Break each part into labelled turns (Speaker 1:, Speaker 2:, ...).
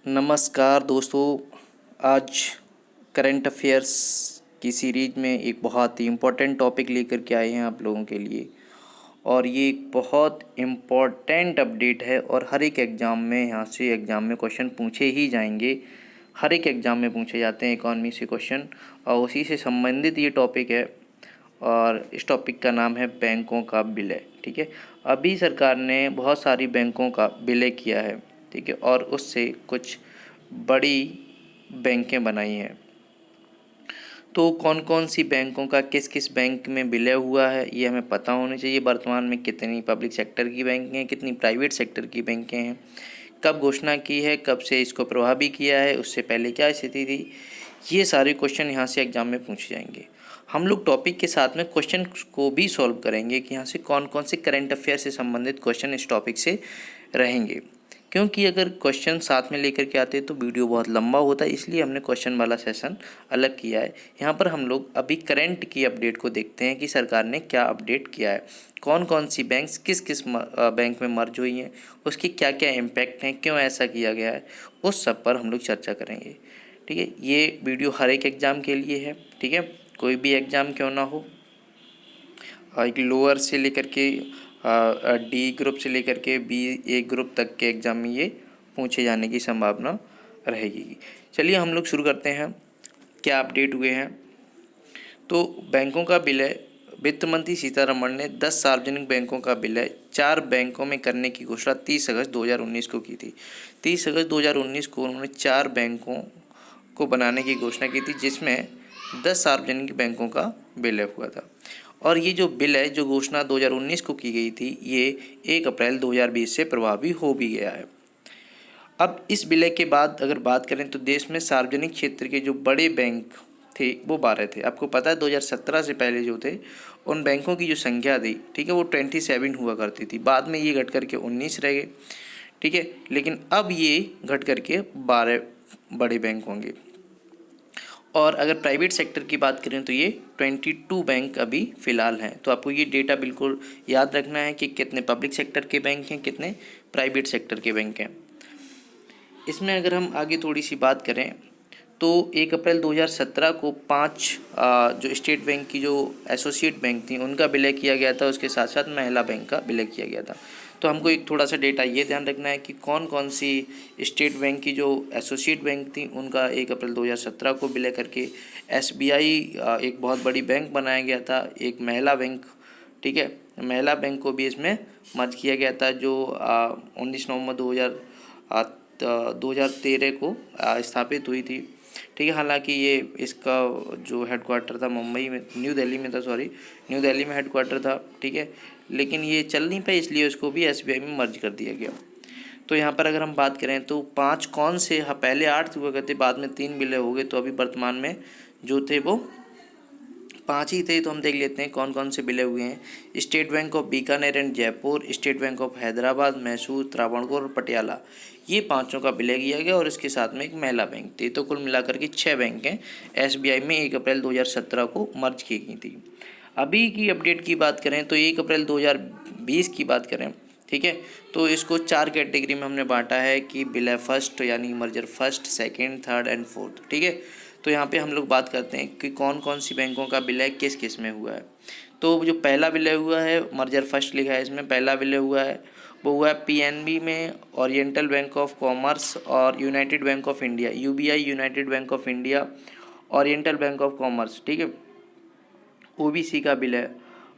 Speaker 1: नमस्कार दोस्तों। आज करंट अफेयर्स की सीरीज में एक बहुत ही इम्पोर्टेंट टॉपिक लेकर के आए हैं आप लोगों के लिए। और ये एक बहुत इम्पोर्टेंट अपडेट है और हर एक एग्ज़ाम में यहाँ से एग्ज़ाम में क्वेश्चन पूछे ही जाएंगे। हर एक एग्ज़ाम में पूछे जाते हैं इकोनॉमी से क्वेश्चन और उसी से संबंधित ये टॉपिक है। और इस टॉपिक का नाम है बैंकों का विलय। ठीक है, अभी सरकार ने बहुत सारी बैंकों का विलय किया है। ठीक है, और उससे कुछ बड़ी बैंकें बनाई हैं। तो कौन कौन सी बैंकों का किस किस बैंक में विलय हुआ है ये हमें पता होना चाहिए। वर्तमान में कितनी पब्लिक सेक्टर की बैंकें हैं, कितनी प्राइवेट सेक्टर की बैंकें हैं, कब घोषणा की है, कब से इसको प्रभावी किया है, उससे पहले क्या स्थिति थी। ये सारे क्वेश्चन यहाँ से एग्जाम में पूछे जाएंगे। हम लोग टॉपिक के साथ में क्वेश्चन को भी सॉल्व करेंगे कि यहाँ से कौन कौन से करंट अफेयर से संबंधित क्वेश्चन इस टॉपिक से रहेंगे। क्योंकि अगर क्वेश्चन साथ में लेकर के आते तो वीडियो बहुत लंबा होता है, इसलिए हमने क्वेश्चन वाला सेशन अलग किया है। यहाँ पर हम लोग अभी करंट की अपडेट को देखते हैं कि सरकार ने क्या अपडेट किया है, कौन कौन सी बैंक्स किस किस बैंक में मर्ज हुई हैं, उसके क्या क्या इम्पैक्ट हैं, क्यों ऐसा किया गया है, उस सब पर हम लोग चर्चा करेंगे। ठीक है, ये वीडियो हर एक एग्ज़ाम के लिए है। ठीक है, कोई भी एग्ज़ाम क्यों ना हो, एक लोअर से लेकर के डी ग्रुप से लेकर के बी ए ग्रुप तक के एग्ज़ाम में ये पूछे जाने की संभावना रहेगी। चलिए हम लोग शुरू करते हैं, क्या अपडेट हुए हैं। तो बैंकों का विलय, वित्त मंत्री सीतारमण ने 10 सार्वजनिक बैंकों का विलय 4 बैंकों में करने की घोषणा 30 अगस्त 2019 को की थी। 30 अगस्त 2019 को उन्होंने 4 बैंकों को बनाने की घोषणा की थी, जिसमें 10 सार्वजनिक बैंकों का विलय हुआ था। और ये जो विलय जो घोषणा 2019 को की गई थी, ये 1 अप्रैल 2020 से प्रभावी हो भी गया है। अब इस विलय के बाद अगर बात करें तो देश में सार्वजनिक क्षेत्र के जो बड़े बैंक थे वो 12 थे। आपको पता है 2017 से पहले जो थे उन बैंकों की जो संख्या थी, ठीक है, वो 27 हुआ करती थी। बाद में ये घट करके 19 रह गए। ठीक है, लेकिन अब ये घट करके 12 बड़े बैंक होंगे। और अगर प्राइवेट सेक्टर की बात करें तो ये 22 बैंक अभी फ़िलहाल हैं। तो आपको ये डेटा बिल्कुल याद रखना है कि कितने पब्लिक सेक्टर के बैंक हैं, कितने प्राइवेट सेक्टर के बैंक हैं। इसमें अगर हम आगे थोड़ी सी बात करें तो 1 अप्रैल 2017 को 5 जो स्टेट बैंक की जो एसोसिएट बैंक थी उनका विलय किया गया था। उसके साथ साथ महिला बैंक का विलय किया गया था। तो हमको एक थोड़ा सा डेटा ये ध्यान रखना है कि कौन कौन सी स्टेट बैंक की जो एसोसिएट बैंक थी उनका 1 अप्रैल 2017 को विलय करके एसबीआई एक बहुत बड़ी बैंक बनाया गया था। एक महिला बैंक, ठीक है, महिला बैंक को भी इसमें मर्ज किया गया था, जो 19 नवंबर 2013 को स्थापित हुई थी। ठीक है, हालांकि ये इसका जो हेडक्वार्टर था मुंबई में, न्यू दिल्ली में था, सॉरी, न्यू दिल्ली में हेडक्वार्टर था। ठीक है, लेकिन ये चल नहीं पाई, इसलिए उसको भी एसबीआई में मर्ज कर दिया गया। तो यहाँ पर अगर हम बात करें तो 5 कौन से, हाँ, पहले 8 हुआ करते, बाद में 3 विलय हो गए। तो अभी वर्तमान में जो थे वो 5 ही थे। तो हम देख लेते हैं कौन कौन से विलय हुए हैं। State bank of Bikaner and Jaipur, state bank of Hyderabad, Mysore, Travancore और पटियाला, ये पांचों का विलय किया गया और इसके साथ में एक महिला बैंक थी। तो कुल मिलाकर के 6 बैंकें एसबीआई में 1 अप्रैल 2017 को मर्ज की गई थी। अभी की अपडेट की बात करें तो 1 अप्रैल 2020 की बात करें, ठीक है, तो इसको 4 कैटेगरी में हमने बांटा है कि विलय फर्स्ट यानी merger first, second, third and fourth. ठीक है, तो यहाँ पे हम लोग बात करते हैं कि कौन कौन सी बैंकों का विलय किस किस में हुआ है। तो जो पहला विलय हुआ है, मर्जर फर्स्ट लिखा है इसमें, पहला विलय हुआ है वो हुआ है पीएनबी में ओरिएंटल बैंक ऑफ कॉमर्स और United bank of India, UBI, United bank of India, oriental bank of commerce. ठीक है, ओबीसी का विलय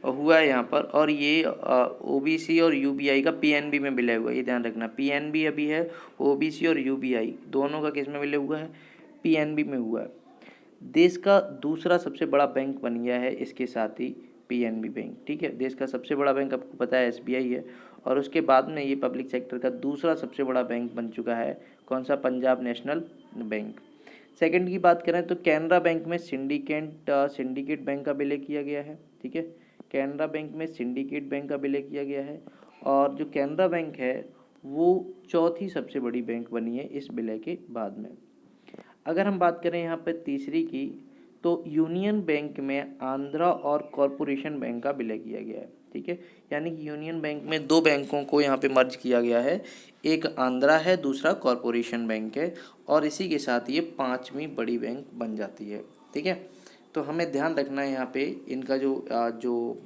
Speaker 1: हुआ है यहाँ पर। और ये ओबीसी और यूबीआई का पीएनबी में विलय हुआ है, ये ध्यान रखना। पीएनबी अभी है, ओबीसी और यूबीआई दोनों का किस में विलय हुआ है, पीएनबी में हुआ है। देश का दूसरा सबसे बड़ा बैंक बन गया है इसके साथ ही पीएनबी बैंक। ठीक है, देश का सबसे बड़ा बैंक आपको पता है एसबीआई है, और उसके बाद में ये पब्लिक सेक्टर का दूसरा सबसे बड़ा बैंक बन चुका है, कौन सा, पंजाब नेशनल बैंक। सेकंड की बात करें तो कैनरा बैंक में सिंडिकेट बैंक का विलय किया गया है। ठीक है, कैनरा बैंक में सिंडिकेट बैंक का विलय किया गया है, और जो कैनरा बैंक है वो चौथी सबसे बड़ी बैंक बनी है इस विलय के बाद में। अगर हम बात करें यहाँ पर तीसरी की, तो यूनियन बैंक में आंध्रा और कॉरपोरेशन बैंक का विलय किया गया है, ठीक है। यानी कि यूनियन बैंक में दो बैंकों को यहाँ पे मर्ज किया गया है, एक आंध्रा है, दूसरा कॉरपोरेशन बैंक है, और इसी के साथ ये पांचवी बड़ी बैंक बन जाती है, ठीक है। तो हमें ध्यान रखना है यहाँ पे इनका जो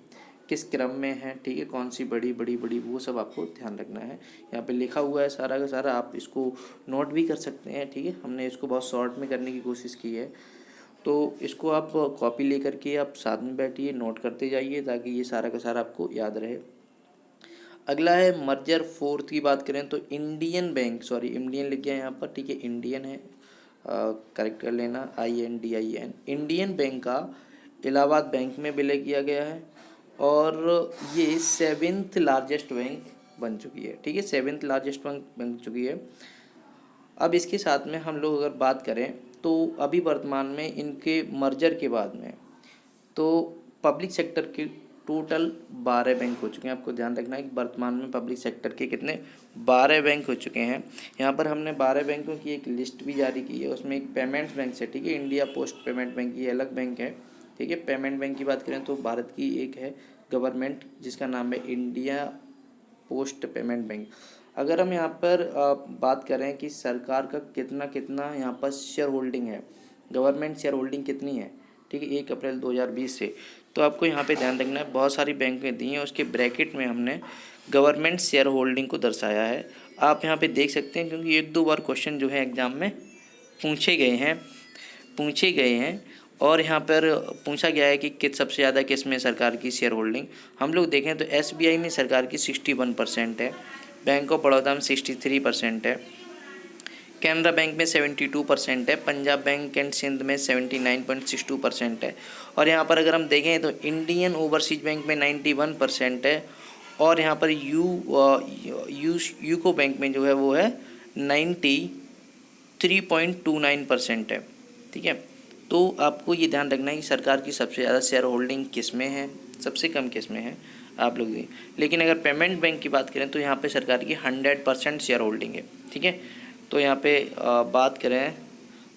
Speaker 1: किस क्रम में है, ठीक है, कौन सी बड़ी बड़ी बड़ी, वो सब आपको ध्यान रखना है। यहाँ पे लिखा हुआ है सारा का सारा, आप इसको नोट भी कर सकते हैं, ठीक है। हमने इसको बहुत शॉर्ट में करने की कोशिश की है, तो इसको आप कॉपी लेकर के आप साथ में बैठिए, नोट करते जाइए ताकि ये सारा का सारा आपको याद रहे। अगला है मर्जर फोर्थ की बात करें तो इंडियन बैंक, सॉरी इंडियन लिख गया यहाँ पर, ठीक है, इंडियन है, करेक्ट कर लेना, INDIN। इंडियन बैंक का इलाहाबाद बैंक में विलय किया गया है और ये सेवेंथ लार्जेस्ट बैंक बन चुकी है, ठीक है, सेवेंथ लार्जेस्ट बैंक बन चुकी है। अब इसके साथ में हम लोग अगर बात करें तो अभी वर्तमान में इनके मर्जर के बाद में तो पब्लिक सेक्टर के टोटल 12 बैंक हो चुके हैं। आपको ध्यान रखना है कि वर्तमान में पब्लिक सेक्टर के कितने 12 बैंक हो चुके हैं। यहाँ पर हमने 12 बैंकों की एक लिस्ट भी जारी की है, उसमें एक पेमेंट्स बैंक से, ठीक है, इंडिया पोस्ट पेमेंट बैंक ये अलग बैंक है, ठीक है। पेमेंट बैंक की बात करें तो भारत की एक है गवर्नमेंट जिसका नाम है इंडिया पोस्ट पेमेंट बैंक। अगर हम यहाँ पर बात करें कि सरकार का कितना कितना यहाँ पर शेयर होल्डिंग है, गवर्नमेंट शेयर होल्डिंग कितनी है, ठीक है, 1 अप्रैल 2020 से, तो आपको यहाँ पे ध्यान रखना है बहुत सारी बैंकें दी हैं, उसके ब्रैकेट में हमने गवर्नमेंट शेयर होल्डिंग को दर्शाया है। आप यहाँ पे देख सकते हैं क्योंकि 1-2 बार क्वेश्चन जो है एग्ज़ाम में पूछे गए हैं और यहाँ पर पूछा गया है कि किस सबसे ज़्यादा किस में सरकार की शेयर होल्डिंग। हम लोग देखें तो SBI में सरकार की 61% है, बैंक ऑफ बड़ौदा में 63% है, कैनरा बैंक में 72% है, पंजाब बैंक एंड सिंध में 79.62% है, और यहाँ पर अगर हम देखें तो इंडियन ओवरसीज बैंक में 91% है, और यहाँ पर यूको बैंक में जो है वो है 93.29% है, ठीक है। तो आपको ये ध्यान रखना है कि सरकार की सबसे ज़्यादा शेयर होल्डिंग किस में है, सबसे कम किस में है आप लोग भी। लेकिन अगर पेमेंट बैंक की बात करें तो यहाँ पे सरकार की 100% शेयर होल्डिंग है, ठीक है। तो यहाँ पे बात करें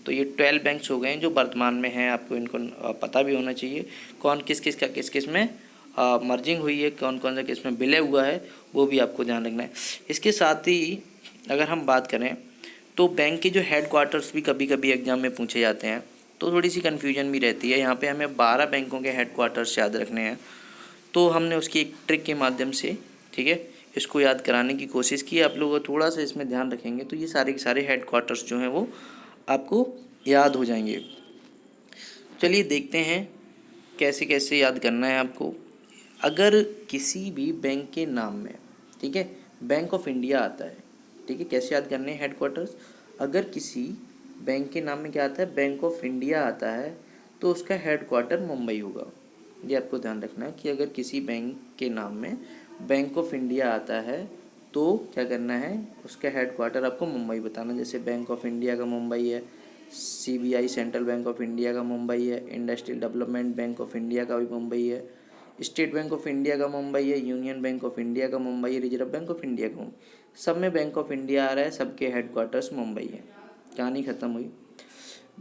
Speaker 1: तो ये 12 बैंक्स हो गए हैं जो वर्तमान में हैं। आपको इनको पता भी होना चाहिए कौन किस किस का किस किस में मर्जिंग हुई है, कौन कौन सा किस में विलय हुआ है, वो भी आपको ध्यान रखना है। इसके साथ ही अगर हम बात करें तो बैंक के जो हेड क्वार्टर्स भी कभी कभी एग्जाम में पूछे जाते हैं, तो थोड़ी सी कन्फ्यूजन भी रहती है। यहाँ पे हमें 12 बैंकों के हेड क्वार्टर्स याद रखने हैं, तो हमने उसकी एक ट्रिक के माध्यम से, ठीक है, इसको याद कराने की कोशिश की। आप लोग थोड़ा सा इसमें ध्यान रखेंगे तो ये सारे के सारे हेड क्वार्टर्स जो हैं वो आपको याद हो जाएंगे। चलिए देखते हैं कैसे कैसे याद करना है आपको। अगर किसी भी बैंक के नाम में, ठीक है, बैंक ऑफ इंडिया आता है, ठीक है, कैसे याद करने हैं हेड क्वार्टर्स। अगर किसी बैंक के नाम में क्या आता है, बैंक ऑफ इंडिया आता है, तो उसका हेड क्वार्टर मुंबई होगा। ये आपको ध्यान रखना है कि अगर किसी बैंक के नाम में बैंक ऑफ इंडिया आता है तो क्या करना है, उसका हेड क्वार्टर आपको मुंबई बताना। जैसे बैंक ऑफ इंडिया का मुंबई है, CBI central bank of India का मुंबई है, industrial development bank of India का भी मुंबई है, स्टेट बैंक ऑफ इंडिया का मुंबई है, यूनियन बैंक ऑफ इंडिया का मुंबई है, रिजर्व बैंक ऑफ इंडिया का मुंबई। सब में बैंक ऑफ इंडिया आ रहा है, सबके हेड क्वार्टर्स मुंबई है, कहानी ख़त्म हुई।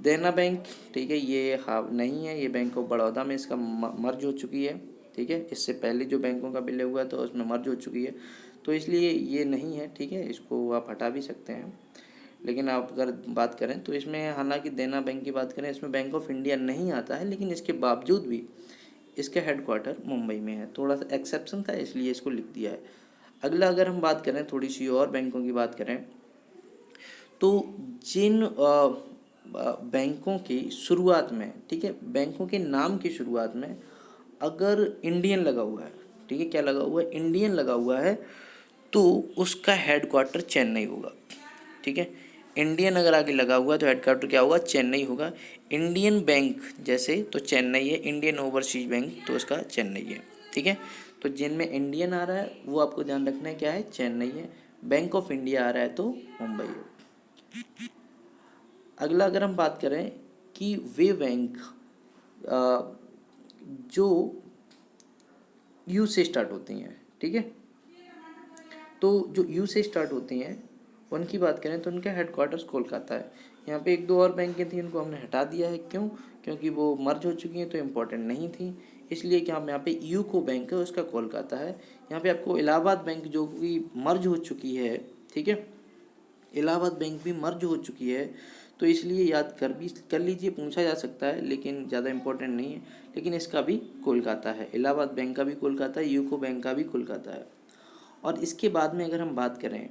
Speaker 1: देना बैंक, ठीक है, ये हाँ नहीं है, ये बैंक ऑफ बड़ौदा में इसका मर्ज हो चुकी है, ठीक है। इससे पहले जो बैंकों का विलय हुआ तो उसमें मर्ज हो चुकी है, तो इसलिए ये नहीं है, ठीक है, इसको आप हटा भी सकते हैं। लेकिन आप अगर बात करें तो इसमें हालांकि देना बैंक की बात करें, इसमें बैंक ऑफ इंडिया नहीं आता है, लेकिन इसके बावजूद भी इसका हेड क्वार्टर मुंबई में है। थोड़ा सा एक्सेप्शन था इसलिए इसको लिख दिया है। अगला अगर हम बात करें थोड़ी सी और बैंकों की बात करें तो जिन बैंकों की शुरुआत में, ठीक है, बैंकों के नाम की शुरुआत में अगर इंडियन लगा हुआ है, ठीक है, क्या लगा हुआ है, इंडियन लगा हुआ है, तो उसका हेड क्वार्टर चेन्नई होगा, ठीक है। इंडियन अगर आगे लगा हुआ है तो हेड क्वार्टर क्या होगा, चेन्नई होगा। इंडियन बैंक जैसे तो चेन्नई है, इंडियन ओवरसीज बैंक तो उसका चेन्नई है, ठीक है। तो जिनमें इंडियन आ रहा है वो आपको ध्यान रखना है क्या है, चेन्नई है। बैंक ऑफ इंडिया आ रहा है तो मुंबई है। अगला अगर हम बात करें कि वे बैंक जो यू से स्टार्ट होती हैं, ठीक है, तो जो यू से स्टार्ट होती हैं उनकी बात करें तो उनका हेडक्वार्टर्स कोलकाता है। यहाँ पे एक दो और बैंकें थी, उनको हमने हटा दिया है। क्यों? क्योंकि वो मर्ज हो चुकी हैं तो इम्पोर्टेंट नहीं थी, इसलिए कि हम यहाँ पे यूको बैंक है उसका कोलकाता है। यहाँ पे आपको इलाहाबाद बैंक जो कि मर्ज हो चुकी है, ठीक है, इलाहाबाद बैंक भी मर्ज हो चुकी है, तो इसलिए याद कर लीजिए, पूछा जा सकता है लेकिन ज़्यादा इम्पोर्टेंट नहीं है। लेकिन इसका भी कोलकाता है, इलाहाबाद बैंक का भी कोलकाता है, यूको बैंक का भी कोलकाता है। और इसके बाद में अगर हम बात करें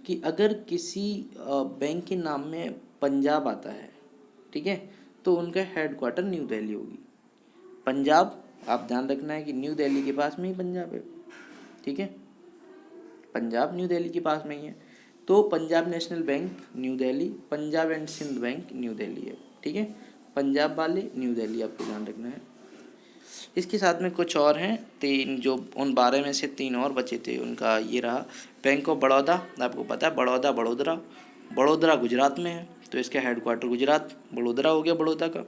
Speaker 1: कि अगर किसी बैंक के नाम में पंजाब आता है, ठीक है, तो उनका हेडक्वार्टर न्यू दिल्ली होगी। पंजाब, आप ध्यान रखना है कि न्यू दिल्ली के पास में ही पंजाब है, ठीक है, पंजाब न्यू दिल्ली के पास में ही है। तो Punjab National Bank New Delhi, Punjab and Sindh Bank New Delhi है, ठीक है, पंजाब वाले न्यू दिल्ली आपको ध्यान रखना है। इसके साथ में कुछ और हैं, तीन, जो उन 12 में से 3 और बचे थे, उनका ये रहा। बैंक ऑफ बड़ौदा, आपको पता है बड़ौदा बड़ोदरा गुजरात में है, तो इसका हेडक्वार्टर गुजरात बड़ोदरा हो गया, बड़ौदा का।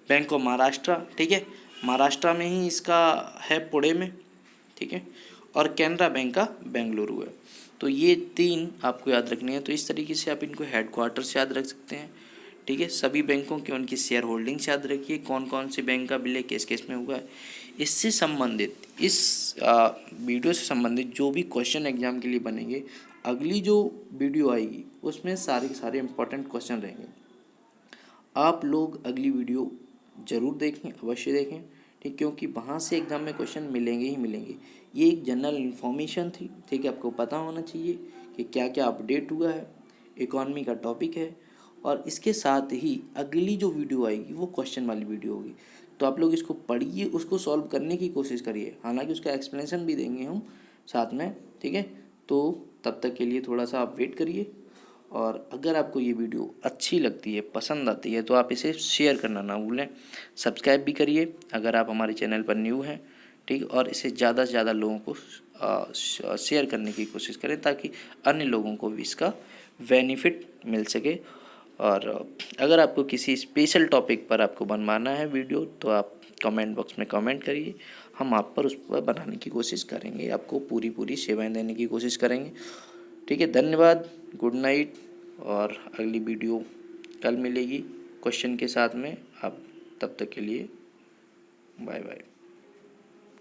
Speaker 1: बैंक ऑफ महाराष्ट्र, ठीक है, महाराष्ट्र में ही इसका है, पुणे में, ठीक है, और कैनरा बैंक का बेंगलुरु है। तो ये 3 आपको याद रखनी है। तो इस तरीके से आप इनको हेडक्वार्टर्स याद रख सकते हैं, ठीक है। सभी बैंकों की उनकी शेयर होल्डिंग्स याद रखिए, कौन कौन से बैंक का विलय किस किस में हुआ है। इससे संबंधित, इस वीडियो से संबंधित जो भी क्वेश्चन एग्जाम के लिए बनेंगे, अगली जो वीडियो आएगी उसमें सारे के सारे इंपॉर्टेंट क्वेश्चन रहेंगे। आप लोग अगली वीडियो ज़रूर देखें, अवश्य देखें, ठीक, क्योंकि वहाँ से एग्ज़ाम में क्वेश्चन मिलेंगे ही मिलेंगे। ये एक जनरल इन्फॉर्मेशन थी, ठीक है, आपको पता होना चाहिए कि क्या क्या अपडेट हुआ है, इकॉनमी का टॉपिक है। और इसके साथ ही अगली जो वीडियो आएगी वो क्वेश्चन वाली वीडियो होगी, तो आप लोग इसको पढ़िए, उसको सॉल्व करने की कोशिश करिए, हालांकि उसका एक्सप्लेनेशन भी देंगे हम साथ में, ठीक है। तो तब तक के लिए थोड़ा सा आप वेट करिए, और अगर आपको ये वीडियो अच्छी लगती है, पसंद आती है, तो आप इसे शेयर करना ना भूलें, सब्सक्राइब भी करिए अगर आप हमारे चैनल पर न्यू हैं, ठीक, और इसे ज़्यादा से ज़्यादा लोगों को शेयर करने की कोशिश करें, ताकि अन्य लोगों को भी इसका बेनिफिट मिल सके। और अगर आपको किसी स्पेशल टॉपिक पर आपको बनवाना है वीडियो, तो आप कमेंट बॉक्स में कमेंट करिए, हम आप पर उस पर बनाने की कोशिश करेंगे, आपको पूरी सेवाएं देने की कोशिश करेंगे, ठीक है। धन्यवाद, गुड नाइट, और अगली वीडियो कल मिलेगी क्वेश्चन के साथ में। आप तब तक के लिए बाय बाय।